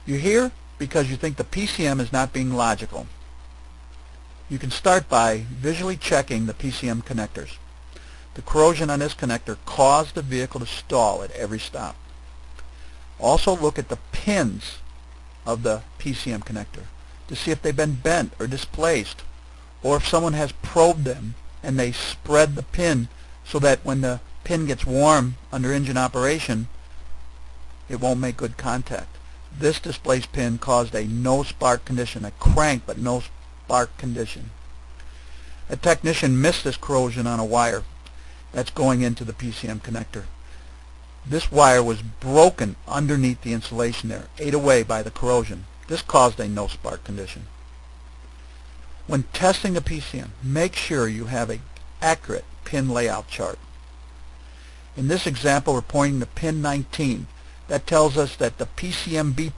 You're here because you think the PCM is not being logical. You can start by visually checking the PCM connectors. The corrosion on this connector caused the vehicle to stall at every stop. Also look at the pins of the PCM connector to see if they've been bent or displaced, or if someone has probed them and they spread the pin so that when the pin gets warm under engine operation, it won't make good contact. This displaced pin caused a no spark condition, a crank but no spark condition. A technician missed this corrosion on a wire that's going into the PCM connector. This wire was broken underneath the insulation there, ate away by the corrosion. This caused a no spark condition. When testing the PCM, make sure you have an accurate pin layout chart. In this example, we're pointing to pin 19. That tells us that the PCM B+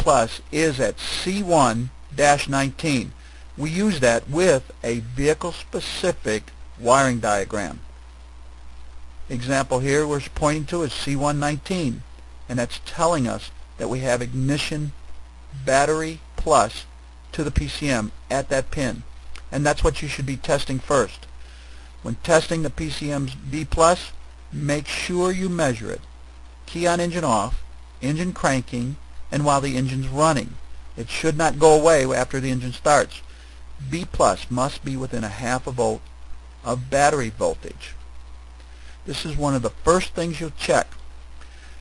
is at C1-19. We use that with a vehicle-specific wiring diagram. Example here we're pointing to is C1-19, and that's telling us that we have ignition battery plus to the PCM at that pin, and that's what you should be testing first. When testing the PCM's B+, make sure you measure it. Key on engine off, engine cranking, and while the engine's running. It should not go away after the engine starts. B+ must be within a half a volt of battery voltage. This is one of the first things you'll check.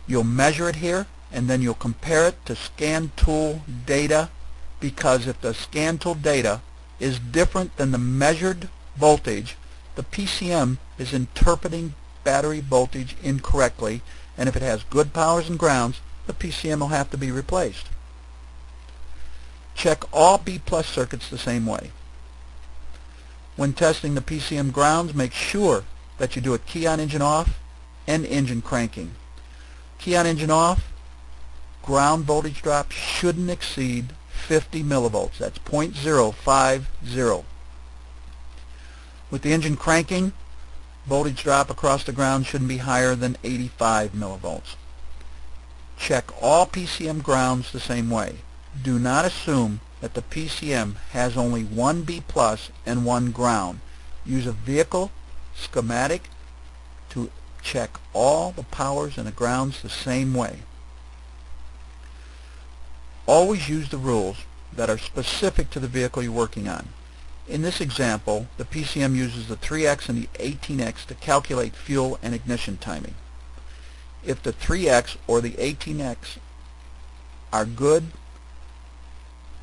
You'll measure it here, and then you'll compare it to scan tool data, because if the scan tool data is different than the measured voltage, the PCM is interpreting battery voltage incorrectly, and if it has good powers and grounds, the PCM will have to be replaced. Check all B+ circuits the same way. When testing the PCM grounds, make sure that you do a key on engine off and engine cranking. Key on engine off, ground voltage drop shouldn't exceed 50 millivolts. That's 0.050. With the engine cranking, voltage drop across the ground shouldn't be higher than 85 millivolts. Check all PCM grounds the same way. Do not assume that the PCM has only one B+ and one ground. Use a vehicle schematic to check all the powers and the grounds the same way. Always use the rules that are specific to the vehicle you're working on. In this example, the PCM uses the 3X and the 18X to calculate fuel and ignition timing. If the 3X or the 18X are good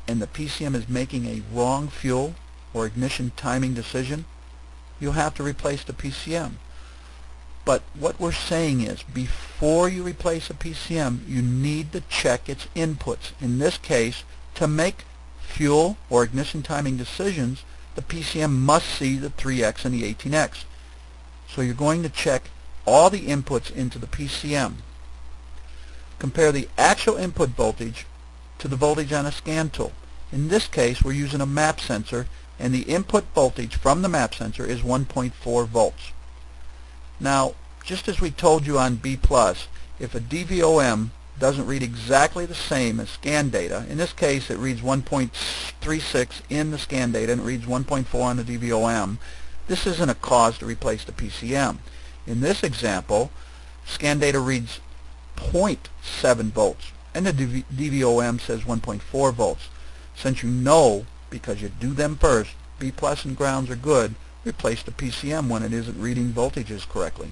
and the PCM is making a wrong fuel or ignition timing decision, you'll have to replace the PCM. But what we're saying is, before you replace a PCM, you need to check its inputs. In this case, to make fuel or ignition timing decisions, the PCM must see the 3X and the 18X. So you're going to check all the inputs into the PCM. Compare the actual input voltage to the voltage on a scan tool. In this case, we're using a map sensor, and the input voltage from the map sensor is 1.4 volts. Now, just as we told you on B+, if a DVOM doesn't read exactly the same as scan data, in this case it reads 1.36 in the scan data and it reads 1.4 on the DVOM, this isn't a cause to replace the PCM. In this example, scan data reads 0.7 volts and the DVOM says 1.4 volts. Since you know, because you do them first, B+ and grounds are good, replace the PCM when it isn't reading voltages correctly.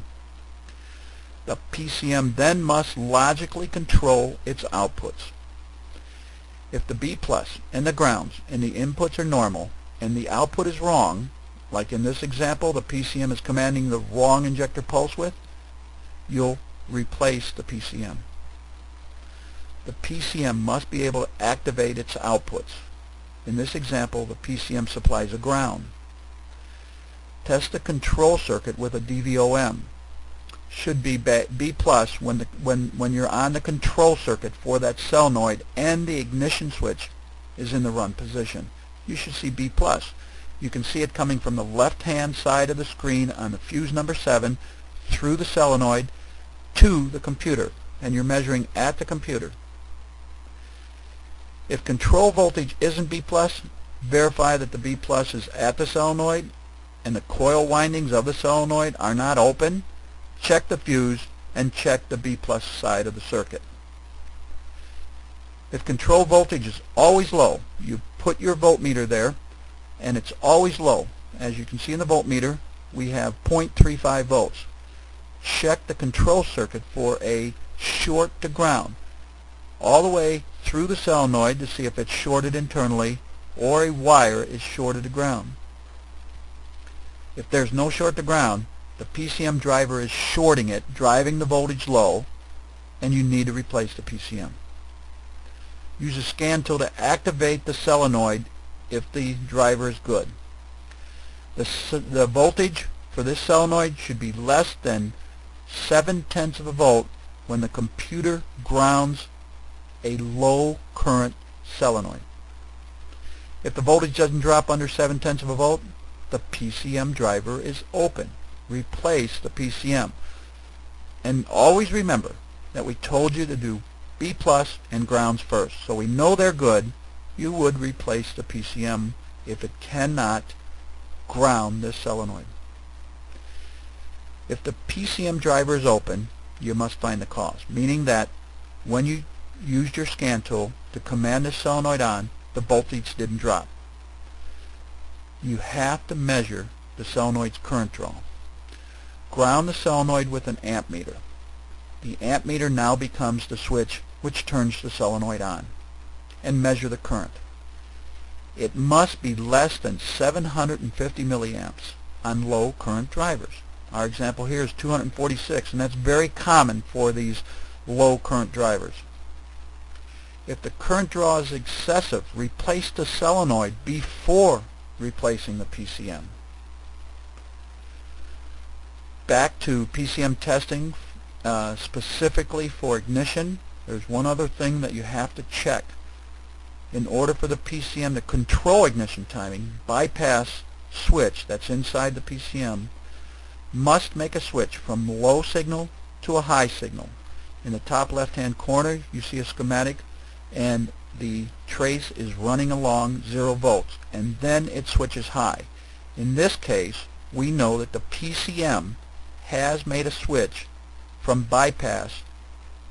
The PCM then must logically control its outputs. If the B+ and the grounds and the inputs are normal and the output is wrong, like in this example the PCM is commanding the wrong injector pulse width, you'll replace the PCM. The PCM must be able to activate its outputs. In this example, the PCM supplies a ground. Test the control circuit with a DVOM. Should be B+ when you're on the control circuit for that solenoid and the ignition switch is in the run position. You should see B+. You can see it coming from the left-hand side of the screen on the fuse number 7 through the solenoid to the computer, and you're measuring at the computer. If control voltage isn't B+, verify that the B+ is at the solenoid and the coil windings of the solenoid are not open. Check the fuse and check the B+ side of the circuit. If control voltage is always low, you put your voltmeter there and it's always low. As you can see in the voltmeter, we have 0.35 volts. Check the control circuit for a short to ground all the way through the solenoid to see if it's shorted internally or a wire is shorted to ground. If there's no short to ground, the PCM driver is shorting it, driving the voltage low, and you need to replace the PCM. Use a scan tool to activate the solenoid if the driver is good. The voltage for this solenoid should be less than 0.7 of a volt when the computer grounds a low current solenoid. If the voltage doesn't drop under 0.7 of a volt, the PCM driver is open. Replace the PCM. And always remember that we told you to do B+ and grounds first. So we know they're good. You would replace the PCM if it cannot ground this solenoid. If the PCM driver is open, you must find the cause, meaning that when you used your scan tool to command the solenoid on, the voltage didn't drop. You have to measure the solenoid's current draw. Ground the solenoid with an amp meter. The amp meter now becomes the switch which turns the solenoid on, and measure the current. It must be less than 750 milliamps on low current drivers. Our example here is 246, and that's very common for these low current drivers. If the current draw is excessive, replace the solenoid before replacing the PCM. Back to PCM testing, specifically for ignition, there's one other thing that you have to check. In order for the PCM to control ignition timing, bypass switch that's inside the PCM must make a switch from low signal to a high signal. In the top left-hand corner, you see a schematic, and the trace is running along 0 volts, and then it switches high. In this case, we know that the PCM has made a switch from bypass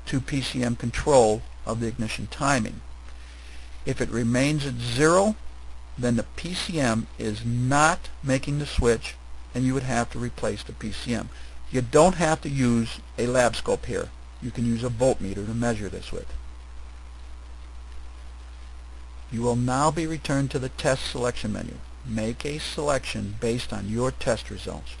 to PCM control of the ignition timing. If it remains at 0, then the PCM is not making the switch, and you would have to replace the PCM. You don't have to use a lab scope here. You can use a voltmeter to measure this with. You will now be returned to the test selection menu. Make a selection based on your test results.